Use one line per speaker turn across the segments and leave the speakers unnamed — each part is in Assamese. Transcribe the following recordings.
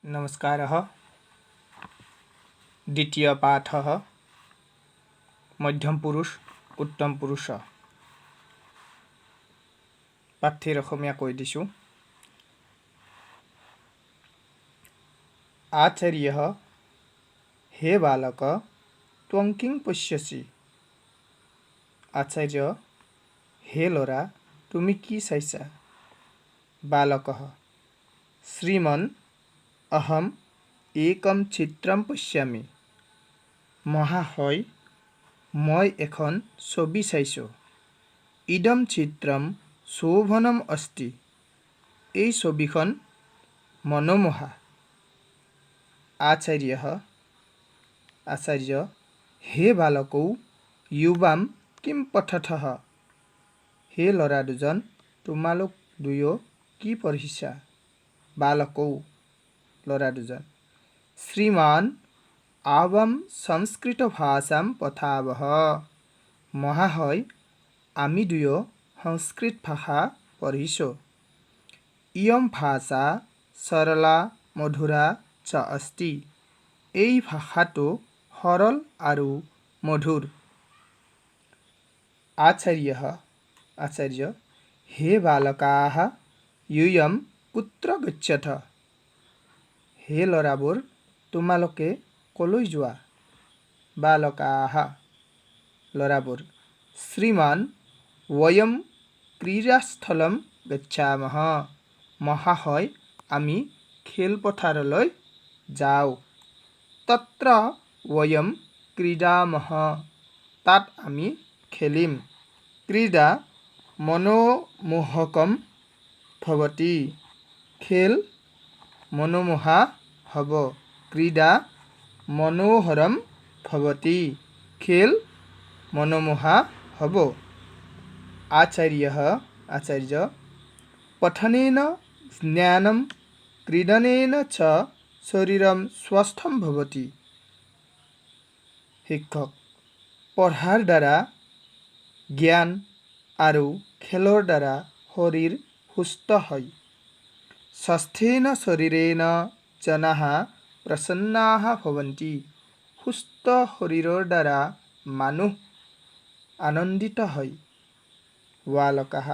नमस्कारः। द्वितीय पाठः मध्यम पुरुष उत्तम पुरुष। पाठ्येर अসমীয়া কৈ দিছোঁ। आचार्यः हे बालक त्वं किं पश्यसि? आचार्य हे ল'ৰা তুমি কি চাইছা? बालकः श्रीमन् अहम् एकं चित्रं पश्यामि। মহাশয় মই এখন ছবি চাইছোঁ। ইদম চিত্ৰম শোভনম अस्ति। এই ছবিখন মনোমোহা। आचार्य हे बालकौ युवाम किं पठतः? हे ল'ৰা দুজন তোমালোক দুয়ো কি পঢ়িছা? बालकौ ল'ৰা দুজন শ্ৰীমান आवाम संस्कृत भाषां पठावः। মহাশয় আমি দুয়ো সংস্কৃত ভাষা পঢ়িছোঁ। ইয়ম ভাষা সৰলা মধুৰা চ अस्ति। এই ভাষাটো সৰল আৰু মধুৰ। आचार्य हे बालकाः यूयं कुत्र गच्छथ? हे ল'ৰাবোৰ তোমালোকে কলৈ যোৱা? बालकाः ল'ৰাবোৰ শ্ৰীমান वयं क्रीडास्थलं गच्छामः। মহাশয় আমি খেলপথাৰলৈ যাওঁ। তত্ৰ वयं क्रीडामः। তাত আমি খেলিম। ক্ৰীড়া মনোমোহকম ভৱতি। খেল মনোমোহা হ'ব। ক্ৰীড়া মনোহৰম ভৱতি। খেল মনোমোহা হ'ব। आचार्य पठनेन ज्ञानं क्रीडनेन च शरीरं स्वस्थं भवति। শিক্ষক পঢ়াৰ দ্বাৰা জ্ঞান আৰু খেলৰ দ্বাৰা শৰীৰ সুস্থ হয়। স্বাস্থ্যেন শৰীৰেণ জনাঃ প্ৰসন্নাঃ ভৱন্তি। সুস্থ শৰীৰৰ দ্বাৰা মানুহ আনন্দিত হয়। বালকাঃ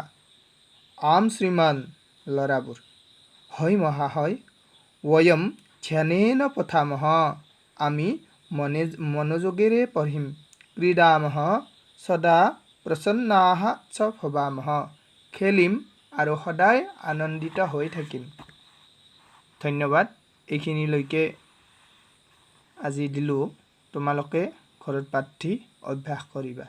আম শ্ৰীমান ল'ৰাবোৰ হয় মহাশয় वयं ধ্যানেন পঠামः। আমি মনোযোগেৰে পঢ়িম। ক্ৰীডামः সদা প্ৰসন্নাঃ চ ভৱামः। খেলিম আৰু সদায় আনন্দিত হৈ থাকিম। ধন্যবাদ। এইখিনিলৈকে আজি দিলোঁ। তোমালোকে ঘৰত পাঠি অভ্যাস কৰিবা।